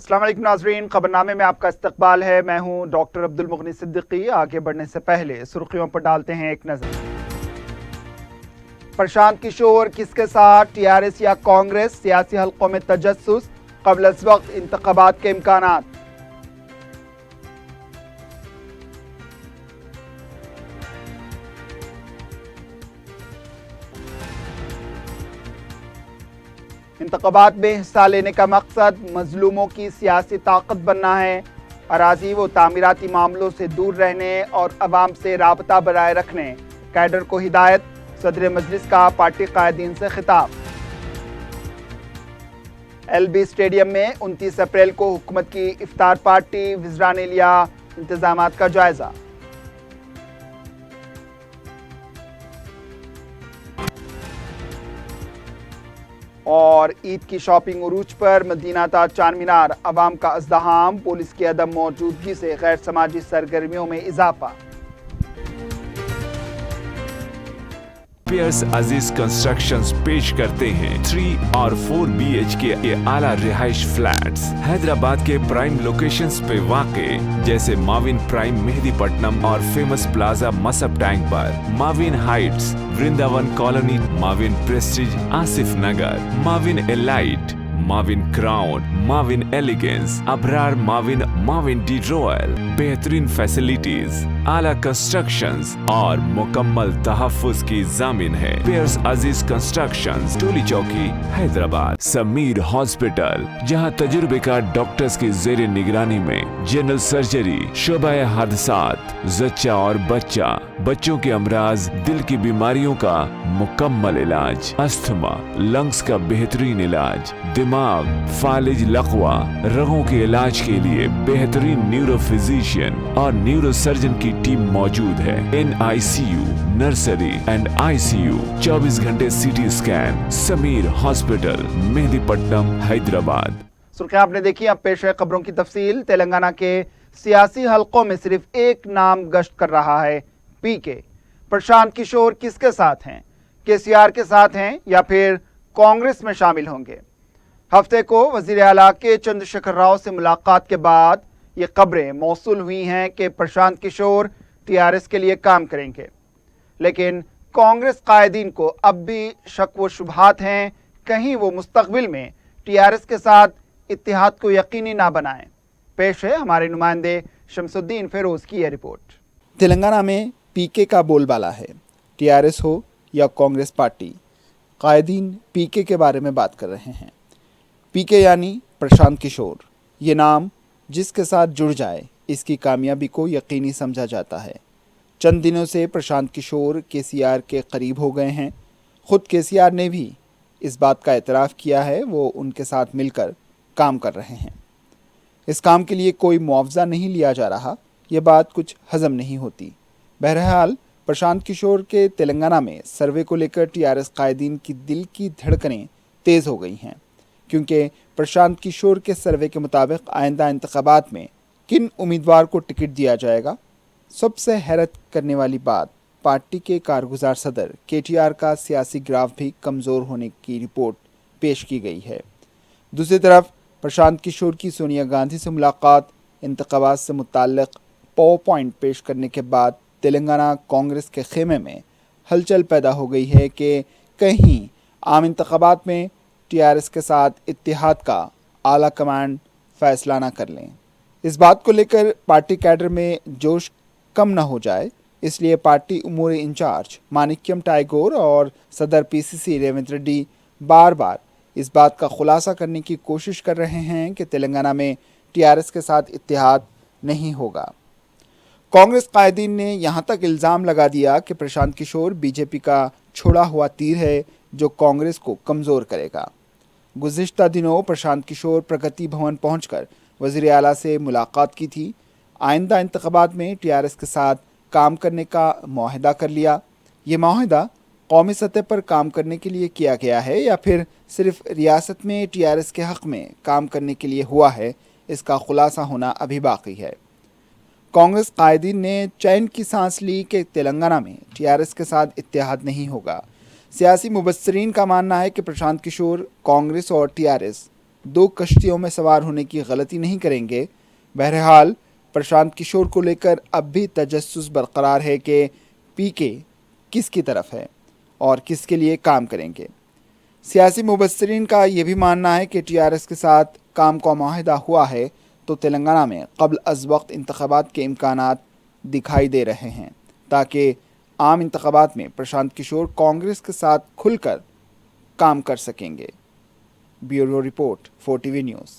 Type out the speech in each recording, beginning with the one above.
السلام علیکم ناظرین، خبرنامے میں آپ کا استقبال ہے۔ میں ہوں ڈاکٹر عبدالمغنی صدیقی۔ آگے بڑھنے سے پہلے سرخیوں پر ڈالتے ہیں ایک نظر۔ پرشانت کشور کس کے ساتھ، ٹی آر ایس یا کانگریس؟ سیاسی حلقوں میں تجسس، قبل از وقت انتخابات کے امکانات۔ انتخابات میں حصہ لینے کا مقصد مظلوموں کی سیاسی طاقت بننا ہے، اراضی و تعمیراتی معاملوں سے دور رہنے اور عوام سے رابطہ برائے رکھنے۔ کیڈر کو ہدایت، صدر مجلس کا پارٹی قائدین سے خطاب۔ ایل بی اسٹیڈیم میں 29 اپریل کو حکومت کی افطار پارٹی، وزراء نے لیا انتظامات کا جائزہ۔ اور عید کی شاپنگ عروج پر، مدینہ تا چار مینار عوام کا ازدحام، پولیس کی عدم موجودگی سے غیر سماجی سرگرمیوں میں اضافہ۔ پیئرس عزیز کنسٹرکشنز پیش کرتے ہیں 3 اور 4 BHK کے اعلیٰ رہائش فلیٹس حیدرآباد کے پرائم لوکیشنز پہ واقع، جیسے ماوین پرائم مہدی پٹنم اور فیمس پلازا مصب ٹینک پر، Mavin heights Vrindavan colony, Mavin prestige Asif Nagar, Mavin elite, Mavin crown, Mavin elegance, Abrar Mavin, Mavin de royal, بہترین فیسلٹیز، اعلیٰ کنسٹرکشنز اور مکمل تحفظ کی ضامن ہے۔ پیئرس عزیز کنسٹرکشنز، ٹولی چوکی، حیدرآباد۔ سمیر ہاسپٹل، جہاں تجربے کار ڈاکٹرز کی زیر نگرانی میں جنرل سرجری، شعبہ حادثات، زچہ اور بچوں کے امراض، دل کی بیماریوں کا مکمل علاج، استھما، لنگز کا بہترین علاج، دماغ، فالج، لقوہ، رگوں کے علاج کے لیے بہترین نیورو فزیشین اور نیورو سرجن کی ٹیم موجود ہے۔ NICU، نرسری اینڈ ICU، 24 گھنٹے CT اسکین۔ سمیر ہاسپٹل، مہدی پٹنم، حیدرآباد۔ سرخیاں آپ نے دیکھی، اب پیش ہے خبروں کی تفصیل۔ تلنگانہ کے سیاسی حلقوں میں صرف ایک نام گشت کر رہا ہے، PK۔ پرشانت کشور کس کے ساتھ ہیں؟ KCR کے ساتھ ہیں یا پھر کانگریس میں شامل ہوں گے؟ ہفتے کو وزیر اعلیٰ کے چندر شیکھر راؤ سے ملاقات کے بعد یہ خبریں موصول ہوئی ہیں کہ پرشانت کشور TRS کے لیے کام کریں گے، لیکن کانگریس قائدین کو اب بھی شک و شبہات ہیں، کہیں وہ مستقبل میں TRS کے ساتھ اتحاد کو یقینی نہ بنائیں۔ پیش ہے ہمارے نمائندے شمس الدین فیروز کی یہ رپورٹ۔ تلنگانہ میں PK کا بول بالا ہے، TRS ہو یا کانگریس پارٹی، قائدین PK کے بارے میں بات کر رہے ہیں۔ PK یعنی پرشانت کشور، یہ نام جس کے ساتھ جڑ جائے اس کی کامیابی کو یقینی سمجھا جاتا ہے۔ چند دنوں سے پرشانت کشور KCR کے قریب ہو گئے ہیں۔ خود KCR نے بھی اس بات کا اعتراف کیا ہے، وہ ان کے ساتھ مل کر کام کر رہے ہیں۔ اس کام کے لیے کوئی معاوضہ نہیں لیا جا رہا، یہ بات کچھ ہضم نہیں ہوتی۔ بہرحال پرشانت کشور کے تلنگانہ میں سروے کو لے کر TRS قائدین کی دل کی دھڑکنیں تیز ہو گئی ہیں، کیونکہ پرشانت کشور کے سروے کے مطابق آئندہ انتخابات میں کن امیدوار کو ٹکٹ دیا جائے گا؟ سب سے حیرت کرنے والی بات، پارٹی کے کارگزار صدر KTR کا سیاسی گراف بھی کمزور ہونے کی رپورٹ پیش کی گئی ہے۔ دوسری طرف پرشانت کشور کی سونیا گاندھی سے ملاقات، انتخابات سے متعلق پاور پوائنٹ پیش کرنے کے بعد تلنگانہ کانگریس کے خیمے میں ہلچل پیدا ہو گئی ہے کہ کہیں عام انتخابات میں TRS کے ساتھ اتحاد کا اعلیٰ کمانڈ فیصلہ نہ کر لیں۔ اس بات کو لے کر پارٹی کیڈر میں جوش کم نہ ہو جائے، اس لیے پارٹی امور انچارج مانکیم ٹائیگور اور صدر PCC ریونت ریڈی بار بار اس بات کا خلاصہ کرنے کی کوشش کر رہے ہیں کہ تلنگانہ میں TRS کے ساتھ اتحاد نہیں ہوگا۔ کانگریس قائدین نے یہاں تک الزام لگا دیا کہ پرشانت کشور BJP کا چھوڑا ہوا تیر ہے جو کانگریس کو کمزور کرے گا۔ گزشتہ دنوں پرشانت کشور پرگتی بھون پہنچ کر وزیر اعلیٰ سے ملاقات کی تھی، آئندہ انتخابات میں TRS کے ساتھ کام کرنے کا معاہدہ کر لیا۔ یہ معاہدہ قومی سطح پر کام کرنے کے لیے کیا گیا ہے یا پھر صرف ریاست میں TRS کے حق میں کام کرنے کے لیے ہوا ہے، اس کا خلاصہ ہونا ابھی باقی ہے۔ کانگریس قائدین نے چین کی سانس لی کہ تلنگانہ میں TRS کے ساتھ اتحاد نہیں ہوگا۔ سیاسی مبصرین کا ماننا ہے کہ پرشانت کشور کانگریس اور TRS دو کشتیوں میں سوار ہونے کی غلطی نہیں کریں گے۔ بہرحال پرشانت کشور کو لے کر اب بھی تجسس برقرار ہے کہ پی کے کس کی طرف ہے اور کس کے لیے کام کریں گے۔ سیاسی مبصرین کا یہ بھی ماننا ہے کہ ٹی آر ایس کے ساتھ کام کا معاہدہ ہوا ہے تو تلنگانہ میں قبل از وقت انتخابات کے امکانات دکھائی دے رہے ہیں تاکہ عام انتخابات میں پرشانت کشور کانگریس کے ساتھ کھل کر کام کر سکیں گے۔ Bureau report 4 T V news.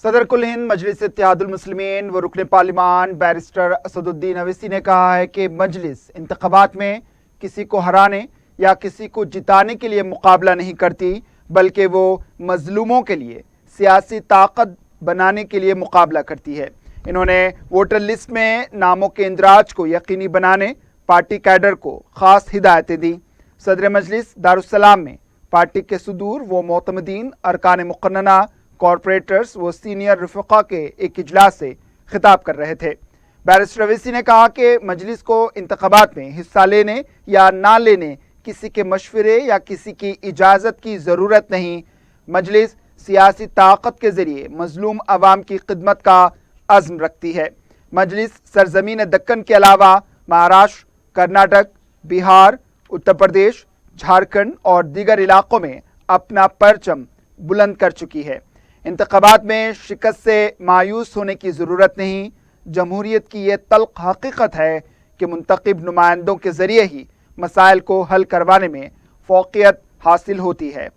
صدر کل ہند مجلس اتحاد المسلمین و رکن پارلیمان بیرسٹر اسد الدین اویسی نے کہا ہے کہ مجلس انتخابات میں کسی کو ہرانے یا کسی کو جتانے کے لیے مقابلہ نہیں کرتی، بلکہ وہ مظلوموں کے لیے سیاسی طاقت بنانے کے لیے مقابلہ کرتی ہے۔ انہوں نے ووٹر لسٹ میں ناموں کے اندراج کو یقینی بنانے پارٹی کیڈر کو خاص ہدایتیں دی۔ صدر مجلس دارالسلام میں پارٹی کے صدور و معتمدین، ارکان مقننہ، کارپوریٹرز و سینئر رفقا کے ایک اجلاس سے خطاب کر رہے تھے۔ بیرسٹر اویسی نے کہا کہ مجلس کو انتخابات میں حصہ لینے یا نہ لینے کسی کے مشورے یا کسی کی اجازت کی ضرورت نہیں۔ مجلس سیاسی طاقت کے ذریعے مظلوم عوام کی خدمت کا عزم رکھتی ہے۔ مجلس سرزمین دکن کے علاوہ مہاراشٹر، کرناٹک، بہار، اتر پردیش، جھارکھنڈ اور دیگر علاقوں میں اپنا پرچم بلند کر چکی ہے۔ انتخابات میں شکست سے مایوس ہونے کی ضرورت نہیں۔ جمہوریت کی یہ تلخ حقیقت ہے کہ منتخب نمائندوں کے ذریعے ہی مسائل کو حل کروانے میں فوقیت حاصل ہوتی ہے۔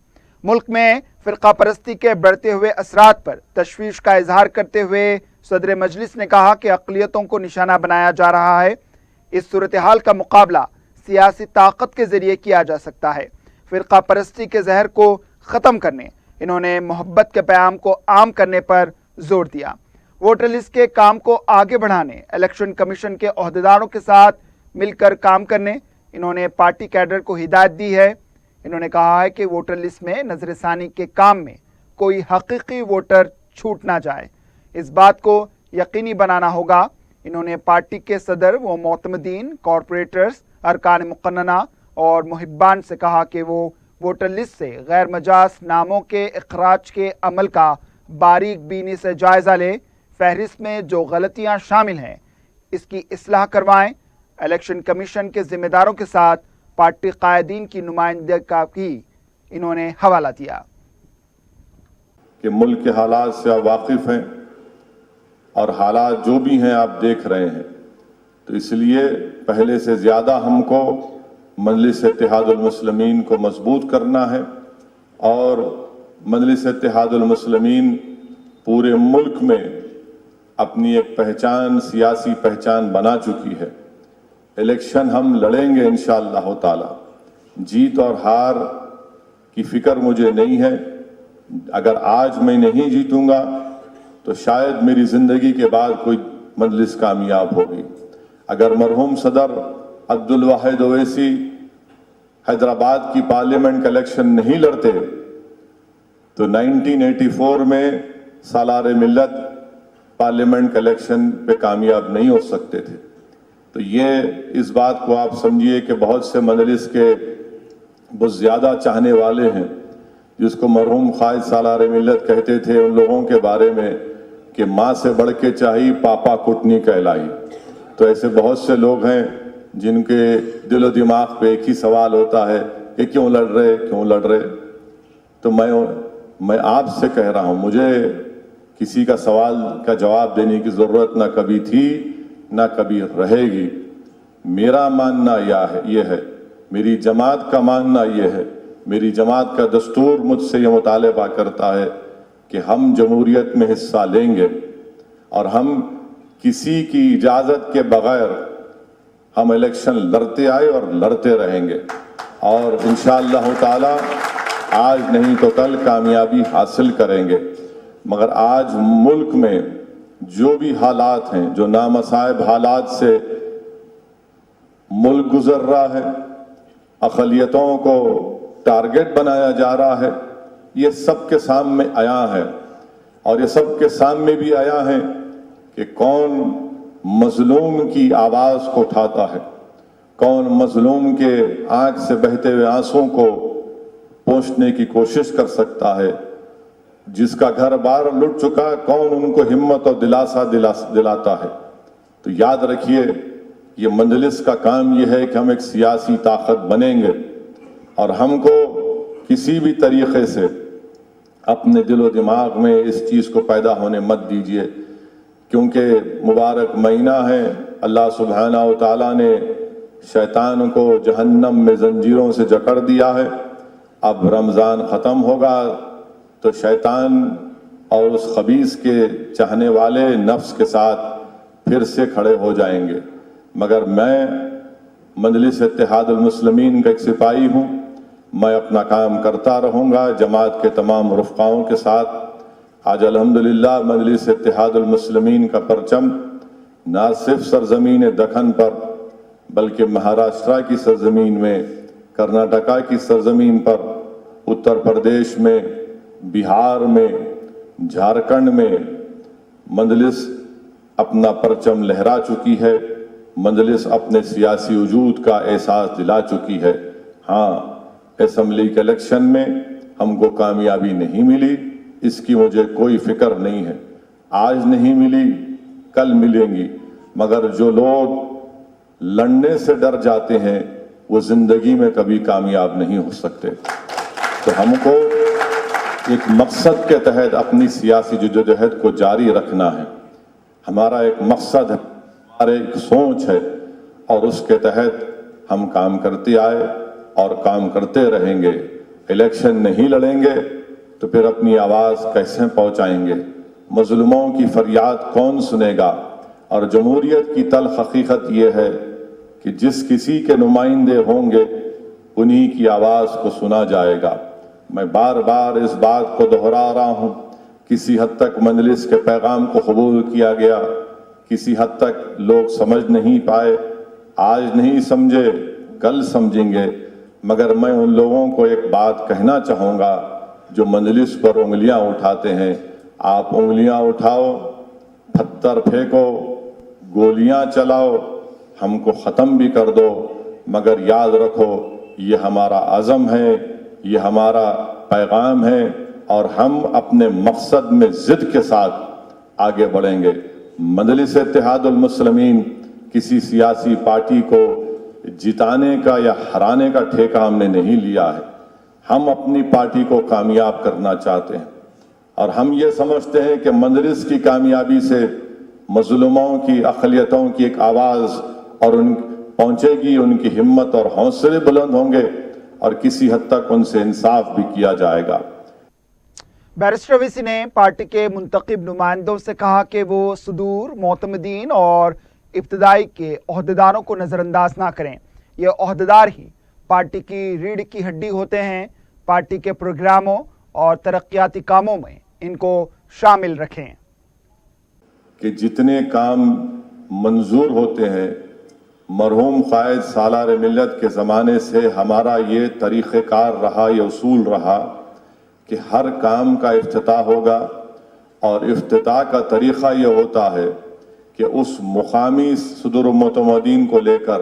ملک میں فرقہ پرستی کے بڑھتے ہوئے اثرات پر تشویش کا اظہار کرتے ہوئے صدر مجلس نے کہا کہ اقلیتوں کو نشانہ بنایا جا رہا ہے۔ اس صورتحال کا مقابلہ سیاسی طاقت کے ذریعے کیا جا سکتا ہے۔ فرقہ پرستی کے زہر کو ختم کرنے، انہوں نے محبت کے پیام کو عام کرنے پر زور دیا۔ ووٹر لسٹ کے کام کو آگے بڑھانے، الیکشن کمیشن کے عہدیداروں کے ساتھ مل کر کام کرنے انہوں نے پارٹی کیڈر کو ہدایت دی ہے۔ انہوں نے کہا ہے کہ ووٹر لسٹ میں نظر ثانی کے کام میں کوئی حقیقی ووٹر چھوٹ نہ جائے، اس بات کو یقینی بنانا ہوگا۔ انہوں نے پارٹی کے صدر و معتمدین، کارپوریٹرز، ارکان مقننہ اور محبان سے کہا کہ وہ ووٹر لسٹ سے غیر مجاز ناموں کے اخراج کے عمل کا باریک بینی سے جائزہ لیں، فہرست میں جو غلطیاں شامل ہیں اس کی اصلاح کروائیں۔ الیکشن کمیشن کے ذمہ داروں کے ساتھ پارٹی قائدین کی نمائندگی کا بھی انہوں نے حوالہ دیا کہ ملک کے حالات سے آپ واقف ہیں اور حالات جو بھی ہیں آپ دیکھ رہے ہیں، تو اس لیے پہلے سے زیادہ ہم کو مجلس اتحاد المسلمین کو مضبوط کرنا ہے، اور مجلس اتحاد المسلمین پورے ملک میں اپنی ایک پہچان، سیاسی پہچان بنا چکی ہے۔ الیکشن ہم لڑیں گے انشاءاللہ تعالی۔ جیت اور ہار کی فکر مجھے نہیں ہے۔ اگر آج میں نہیں جیتوں گا تو شاید میری زندگی کے بعد کوئی مجلس کامیاب ہوگی۔ اگر مرحوم صدر عبدالواحد اویسی حیدرآباد کی پارلیمنٹ کا الیکشن نہیں لڑتے تو 1984 میں سالار ملت پارلیمنٹ کا الیکشن پہ کامیاب نہیں ہو سکتے تھے۔ تو یہ اس بات کو آپ سمجھیے کہ بہت سے مجلس کے بہت زیادہ چاہنے والے ہیں، جس کو مرحوم قائد سالار ملت کہتے تھے ان لوگوں کے بارے میں کہ ماں سے بڑھ کے چاہی پاپا کٹنی کہلائی۔ تو ایسے بہت سے لوگ ہیں جن کے دل و دماغ پہ ایک ہی سوال ہوتا ہے کہ کیوں لڑ رہے۔ تو میں آپ سے کہہ رہا ہوں، مجھے کسی کا سوال کا جواب دینے کی ضرورت نہ کبھی تھی نہ کبھی رہے گی۔ میرا ماننا یہ ہے، میری جماعت کا ماننا یہ ہے، میری جماعت کا دستور مجھ سے یہ مطالبہ کرتا ہے کہ ہم جمہوریت میں حصہ لیں گے، اور ہم کسی کی اجازت کے بغیر ہم الیکشن لڑتے آئے اور لڑتے رہیں گے، اور انشاءاللہ تعالی آج نہیں تو کل کامیابی حاصل کریں گے۔ مگر آج ملک میں جو بھی حالات ہیں، جو نامصائب حالات سے ملک گزر رہا ہے، اقلیتوں کو ٹارگٹ بنایا جا رہا ہے، یہ سب کے سامنے آیا ہے، اور یہ سب کے سامنے بھی آیا ہے کہ کون مظلوم کی آواز کو اٹھاتا ہے، کون مظلوم کے آنکھ سے بہتے ہوئے آنسوں کو پہنچنے کی کوشش کر سکتا ہے۔ جس کا گھر بار لٹ چکا کون ان کو ہمت اور دلاسا دلاتا ہے؟ تو یاد رکھیے یہ مجلس کا کام یہ ہے کہ ہم ایک سیاسی طاقت بنیں گے اور ہم کو کسی بھی طریقے سے اپنے دل و دماغ میں اس چیز کو پیدا ہونے مت دیجیے، کیونکہ مبارک مہینہ ہے، اللہ سبحانہ و تعالیٰ نے شیطان کو جہنم میں زنجیروں سے جکڑ دیا ہے۔ اب رمضان ختم ہوگا تو شیطان اور اس خبیث کے چاہنے والے نفس کے ساتھ پھر سے کھڑے ہو جائیں گے، مگر میں مجلس اتحاد المسلمین کا ایک سپاہی ہوں، میں اپنا کام کرتا رہوں گا جماعت کے تمام رفقاؤں کے ساتھ۔ آج الحمدللہ مجلس اتحاد المسلمین کا پرچم نہ صرف سرزمین دکن پر بلکہ مہاراشٹرا کی سرزمین میں، کرناٹکا کی سرزمین پر، اتر پردیش میں، بہار میں، جھارکھنڈ میں مجلس اپنا پرچم لہرا چکی ہے، مجلس اپنے سیاسی وجود کا احساس دلا چکی ہے۔ ہاں، اسمبلی کے الیکشن میں ہم کو کامیابی نہیں ملی، اس کی مجھے کوئی فکر نہیں ہے، آج نہیں ملی کل ملیں گی، مگر جو لوگ لڑنے سے ڈر جاتے ہیں وہ زندگی میں کبھی کامیاب نہیں ہو سکتے۔ تو ہم کو ایک مقصد کے تحت اپنی سیاسی جدوجہد کو جاری رکھنا ہے، ہمارا ایک مقصد ہے، ہمارا ایک سوچ ہے، اور اس کے تحت ہم کام کرتے آئے اور کام کرتے رہیں گے۔ الیکشن نہیں لڑیں گے تو پھر اپنی آواز کیسے پہنچائیں گے؟ مظلوموں کی فریاد کون سنے گا؟ اور جمہوریت کی تلخ حقیقت یہ ہے کہ جس کسی کے نمائندے ہوں گے انہی کی آواز کو سنا جائے گا۔ میں بار بار اس بات کو دہرا رہا ہوں، کسی حد تک مجلس کے پیغام کو قبول کیا گیا، کسی حد تک لوگ سمجھ نہیں پائے، آج نہیں سمجھے کل سمجھیں گے، مگر میں ان لوگوں کو ایک بات کہنا چاہوں گا جو مجلس پر انگلیاں اٹھاتے ہیں، آپ انگلیاں اٹھاؤ، پتھر پھینکو، گولیاں چلاؤ، ہم کو ختم بھی کر دو، مگر یاد رکھو یہ ہمارا عزم ہے، یہ ہمارا پیغام ہے، اور ہم اپنے مقصد میں ضد کے ساتھ آگے بڑھیں گے۔ مجلس اتحاد المسلمین کسی سیاسی پارٹی کو جتانے کا یا ہرانے کا ٹھیکہ ہم نے نہیں لیا ہے، ہم اپنی پارٹی کو کامیاب کرنا چاہتے ہیں، اور ہم یہ سمجھتے ہیں کہ مجلس کی کامیابی سے مظلوموں کی اقلیتوں کی ایک آواز اور ان پہنچے گی، ان کی ہمت اور حوصلے بلند ہوں گے، اور کسی حد تک ان سے انصاف بھی کیا جائے گا۔ بیرسٹر اویسی نے پارٹی کے منتخب نمائندوں سے کہا کہ وہ صدور، معتمدین اور ابتدائی کے عہدیداروں کو نظر انداز نہ کریں، یہ عہدیدار ہی پارٹی کی ریڑھ کی ہڈی ہوتے ہیں، پارٹی کے پروگراموں اور ترقیاتی کاموں میں ان کو شامل رکھیں۔ کہ جتنے کام منظور ہوتے ہیں، مرحوم قائد سالار ملت کے زمانے سے ہمارا یہ طریقہ کار رہا، یہ اصول رہا کہ ہر کام کا افتتاح ہوگا، اور افتتاح کا طریقہ یہ ہوتا ہے کہ اس مقامی صدور و معتمدین کو لے کر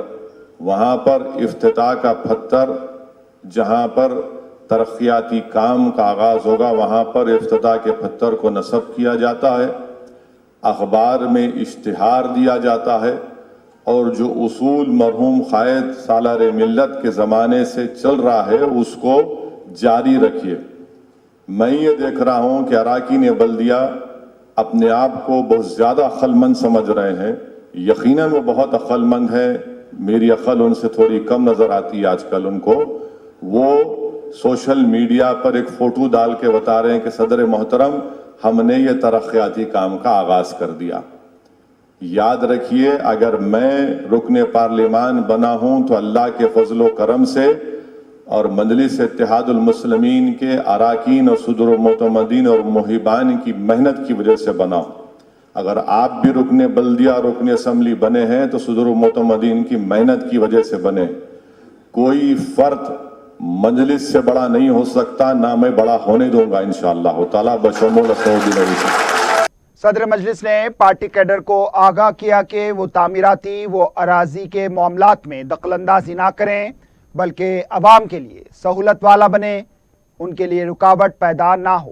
وہاں پر افتتاح کا پتھر، جہاں پر ترقیاتی کام کا آغاز ہوگا وہاں پر افتتاح کے پتھر کو نصب کیا جاتا ہے، اخبار میں اشتہار دیا جاتا ہے، اور جو اصول مرحوم قائد سالار ملت کے زمانے سے چل رہا ہے اس کو جاری رکھیے۔ میں یہ دیکھ رہا ہوں کہ اراکین بلدیہ اپنے آپ کو بہت زیادہ عقل مند سمجھ رہے ہیں، یقیناً وہ بہت عقل مند ہیں، میری عقل ان سے تھوڑی کم نظر آتی ہے آج کل ان کو۔ وہ سوشل میڈیا پر ایک فوٹو ڈال کے بتا رہے ہیں کہ صدر محترم ہم نے یہ ترقیاتی کام کا آغاز کر دیا۔ یاد رکھیے، اگر میں رکن پارلیمان بنا ہوں تو اللہ کے فضل و کرم سے اور مجلس اتحاد المسلمین کے اراکین اور صدور و معتمدین اور محبان کی محنت کی وجہ سے بنا ہوں۔ اگر آپ بھی رکن بلدیہ، رکن اسمبلی بنے ہیں تو صدور و معتمدین کی محنت کی وجہ سے بنے۔ کوئی فرد مجلس سے بڑا نہیں ہو سکتا، نہ میں بڑا ہونے دوں گا انشاءاللہ تعالیٰ بشمول سعودی نبی سے۔ صدر مجلس نے پارٹی کیڈر کو آگاہ کیا کہ وہ تعمیراتی و اراضی کے معاملات میں دخل اندازی نہ کریں، بلکہ عوام کے لیے سہولت والا بنے، ان کے لیے رکاوٹ پیدا نہ ہو۔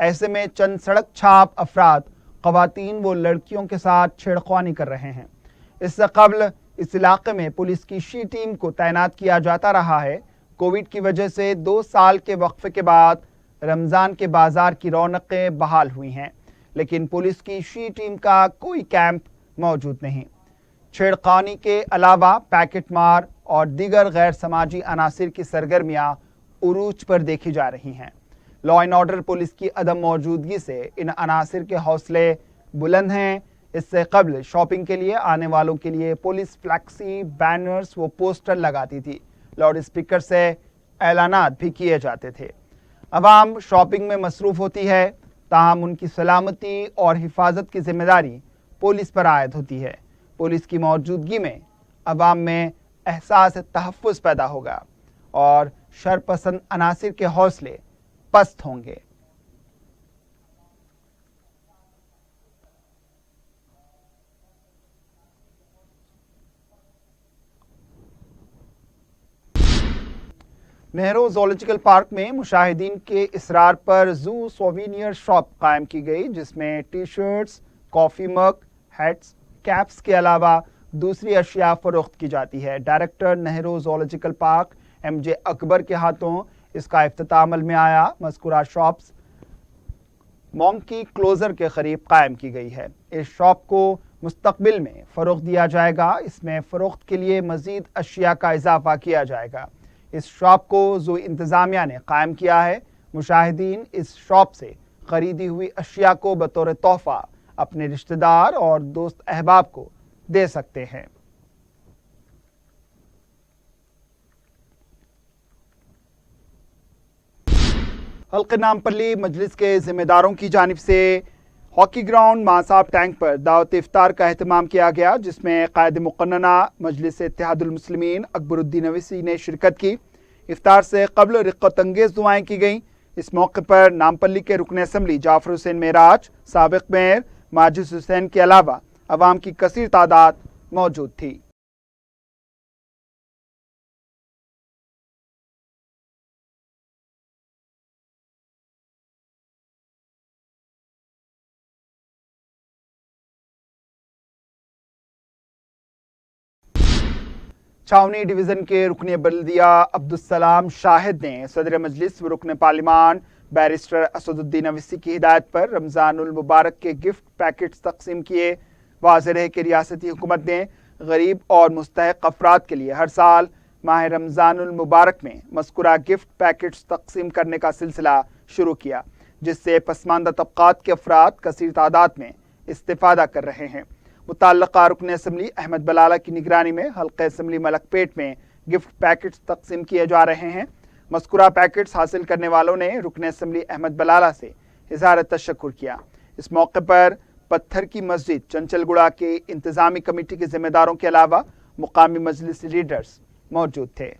ایسے میں چند سڑک چھاپ افراد خواتین و لڑکیوں کے ساتھ چھیڑخوانی کر رہے ہیں۔ اس سے قبل اس علاقے میں پولیس کی شی ٹیم کو تعینات کیا جاتا رہا ہے۔ کووڈ کی وجہ سے 2 سال کے وقفے کے بعد رمضان کے بازار کی رونقیں بحال ہوئی ہیں، لیکن پولیس کی شی ٹیم کا کوئی کیمپ موجود نہیں۔ چھیڑخانی کے علاوہ پیکٹ مار اور دیگر غیر سماجی عناصر کی سرگرمیاں عروج پر دیکھی جا رہی ہیں۔ لا اینڈ آرڈر پولیس کی عدم موجودگی سے ان عناصر کے حوصلے بلند ہیں۔ اس سے قبل شاپنگ کے لیے آنے والوں کے لیے پولیس فلیکسی، بینرز و پوسٹر لگاتی تھی، لاؤڈ اسپیکر سے اعلانات بھی کیے جاتے تھے۔ عوام شاپنگ میں مصروف ہوتی ہے، تاہم ان کی سلامتی اور حفاظت کی ذمہ داری پولیس پر عائد ہوتی ہے۔ پولیس کی موجودگی میں عوام میں احساس تحفظ پیدا ہوگا اور شرپسند عناصر کے حوصلے پست ہوں گے۔ نہرو زولوجیکل پارک میں مشاہدین کے اصرار پر زو سووینئر شاپ قائم کی گئی، جس میں ٹی شرٹس، کافی مگ، ہیٹس، کیپس کے علاوہ دوسری اشیاء فروخت کی جاتی ہے۔ Director Nehru zoological park MJ اکبر کے ہاتھوں اس کا افتتاح عمل میں آیا۔ مذکورہ شاپس مونکی کلوزر کے قریب قائم کی گئی ہے۔ اس شاپ کو مستقبل میں فروغ دیا جائے گا۔ اس میں فروخت کے لیے مزید اشیاء کا اضافہ کیا جائے گا۔ اس شاپ کو زو انتظامیہ نے قائم کیا ہے۔ مشاہدین اس شاپ سے خریدی ہوئی اشیاء کو بطور تحفہ اپنے رشتہ دار اور دوست احباب کو دے سکتے ہیں۔ حلقہ نامپلی مجلس کے ذمہ داروں کی جانب سے ہاکی گراؤنڈ ماں صاحب ٹینک پر دعوت افطار کا اہتمام کیا گیا، جس میں قائد مقننہ مجلس اتحاد المسلمین اکبر الدین اویسی نے شرکت کی۔ افطار سے قبل رقت انگیز دعائیں کی گئیں۔ اس موقع پر نامپلی کے رکن اسمبلی جعفر حسین معراج، سابق میئر ماجد حسین کے علاوہ عوام کی کثیر تعداد موجود تھی۔ چھاونی ڈویژن کے رکن بلدیہ عبدالسلام شاہد نے صدر مجلس و رکن پارلیمان بیرسٹر اسد الدین اویسی کی ہدایت پر رمضان المبارک کے گفٹ پیکٹس تقسیم کیے۔ واضح ہے کہ ریاستی حکومت نے غریب اور مستحق افراد کے لیے ہر سال ماہ رمضان المبارک میں مذکورہ گفٹ پیکٹس تقسیم کرنے کا سلسلہ شروع کیا، جس سے پسماندہ طبقات کے افراد کثیر تعداد میں استفادہ کر رہے ہیں۔ متعلقہ رکن اسمبلی احمد بلالہ کی نگرانی میں حلقہ اسمبلی ملک پیٹ میں گفٹ پیکٹس تقسیم کیے جا رہے ہیں۔ مذکورہ پیکٹس حاصل کرنے والوں نے رکن اسمبلی احمد بلالہ سے اظہار تشکر کیا۔ اس موقع پر پتھر کی مسجد چنچل گڑا کے انتظامی کمیٹی کے ذمہ داروں کے علاوہ مقامی مجلس لیڈرز موجود تھے۔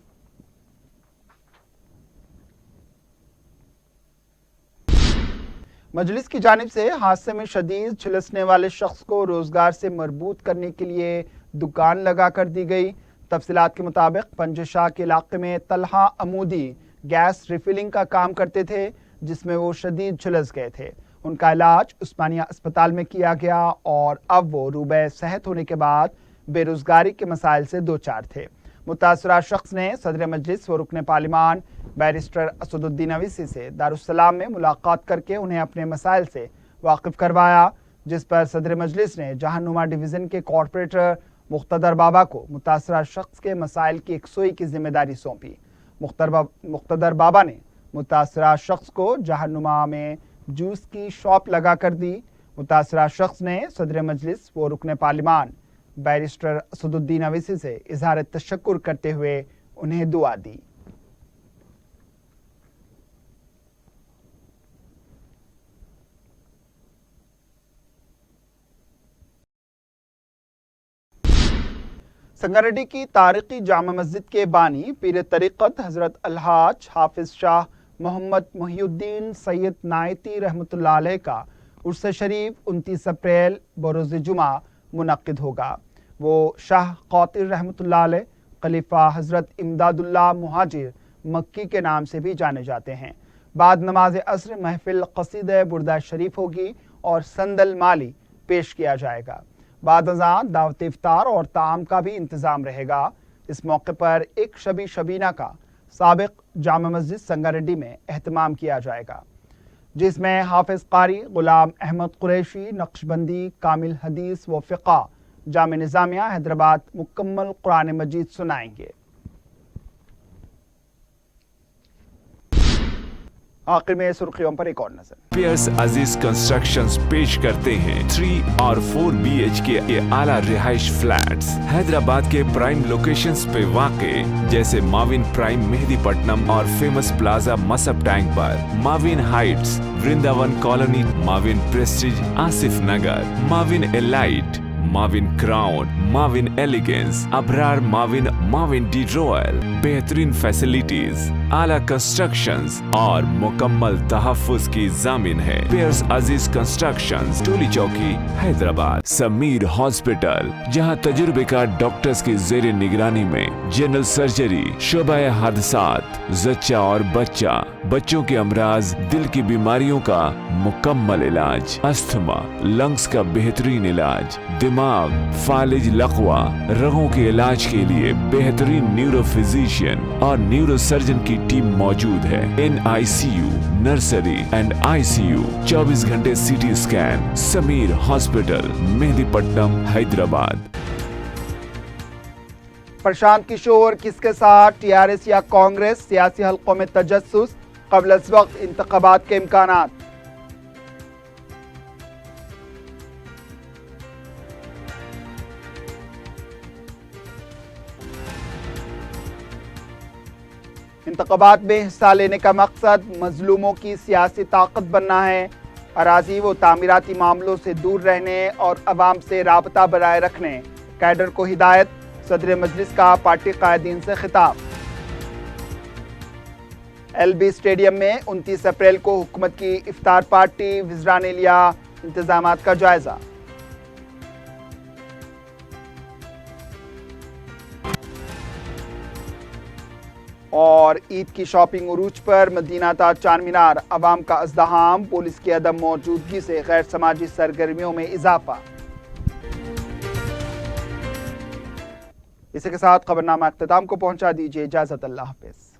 مجلس کی جانب سے حادثے میں شدید جھلسنے والے شخص کو روزگار سے مربوط کرنے کے لیے دکان لگا کر دی گئی۔ تفصیلات کے مطابق پنجہ شاہ کے علاقے میں طلحہ عمودی گیس ریفلنگ کا کام کرتے تھے، جس میں وہ شدید جھلس گئے تھے۔ ان کا علاج عثمانیہ اسپتال میں کیا گیا اور اب وہ روبہ صحت ہونے کے بعد بے روزگاری کے مسائل سے دوچار تھے۔ متاثرہ شخص نے صدر مجلس و رکن پارلیمان بیرسٹر اسد الدین اویسی سے دارالسلام میں ملاقات کر کے انہیں اپنے مسائل سے واقف کروایا، جس پر صدر مجلس نے جہنما ڈویژن کے کارپوریٹر مقتدر بابا کو متاثرہ شخص کے مسائل کی یکسوئی کی ذمہ داری سونپی۔ مقتدر بابا نے متاثرہ شخص کو جہنما میں جوس کی شاپ لگا کر دی۔ متاثرہ شخص نے صدر مجلس و رکن پارلیمان بیرسٹر اسد الدین اویسی سے اظہار تشکر کرتے ہوئے انہیں دعا دی۔ سنگاریڈی کی تاریخی جامع مسجد کے بانی پیر طریقت حضرت الحاج حافظ شاہ محمد محی الدین سید نائتی رحمۃ اللہ علیہ کا عرس شریف 29 اپریل بروز جمعہ منعقد ہوگا۔ وہ شاہ قاطر رحمۃ اللہ علیہ خلیفہ حضرت امداد اللہ مہاجر مکی کے نام سے بھی جانے جاتے ہیں۔ بعد نماز عصر محفل قصیدہ بردہ شریف ہوگی اور سندل مالی پیش کیا جائے گا۔ بعد ازاں دعوت افطار اور طعام کا بھی انتظام رہے گا۔ اس موقع پر ایک شبی شبینہ کا سابق جامع مسجد سنگاریڈی میں اہتمام کیا جائے گا، جس میں حافظ قاری غلام احمد قریشی نقشبندی کامل حدیث و فقہ جامع نظامیہ حیدرآباد مکمل قرآن مجید سنائیں گے۔ آخر میں سرخیوں پر ایک اور نظر۔ پیئرس عزیز کنسٹرکشنز پیش کرتے ہیں 3 اور 4 BHK کے اعلیٰ رہائش فلیٹس حیدرآباد کے پرائم لوکیشنز پہ واقع، جیسے ماون پرائم مہدی پٹنم اور فیمس پلازا مصب ٹینک پر، Mavin heights Vrindavan colony, Mavin prestige Asif Nagar, Mavin elite, Mavin crown, Mavin elegance, Abrar Mavin, Mavin de royal, بہترین فیسلٹیز، اعلیٰ کنسٹرکشنز اور مکمل تحفظ کی ضامن ہے۔ پیئرس عزیز کنسٹرکشنز، ٹولی چوکی، حیدرآباد۔ سمیر ہاسپٹل، جہاں تجربے کار ڈاکٹرز کی زیر نگرانی میں جنرل سرجری، شعبہ حادثات، زچہ اور بچوں کے امراض، دل کی بیماریوں کا مکمل علاج، استھما، لنگز کا بہترین علاج، دماغ، فالج لقوہ، رگوں کے علاج کے لیے بہترین نیورو فزیشین اور نیورو سرجن کی ٹیم موجود ہے۔ NICU، نرسری اینڈ ICU، 24 گھنٹے CT اسکین۔ سمیر ہاسپٹل، مہدی پٹنم، حیدرآباد۔ پرشانت کشور کس کے ساتھ، TRS یا کانگریس؟ سیاسی حلقوں میں تجسس، قبل از وقت انتخابات کے امکانات۔ انتخابات میں حصہ لینے کا مقصد مظلوموں کی سیاسی طاقت بننا ہے۔ اراضی و تعمیراتی معاملوں سے دور رہنے اور عوام سے رابطہ برائے رکھنے، کیڈر کو ہدایت۔ صدر مجلس کا پارٹی قائدین سے خطاب۔ LB اسٹیڈیم میں 29 اپریل کو حکومت کی افطار پارٹی، وزراء نے لیا انتظامات کا جائزہ۔ اور عید کی شاپنگ عروج پر مدینہ تا چار مینار، عوام کا ازدحام، پولیس کی عدم موجودگی سے غیر سماجی سرگرمیوں میں اضافہ۔ اسی کے ساتھ خبرنامہ اختتام کو پہنچا دیجیے، اجازت، اللہ حافظ۔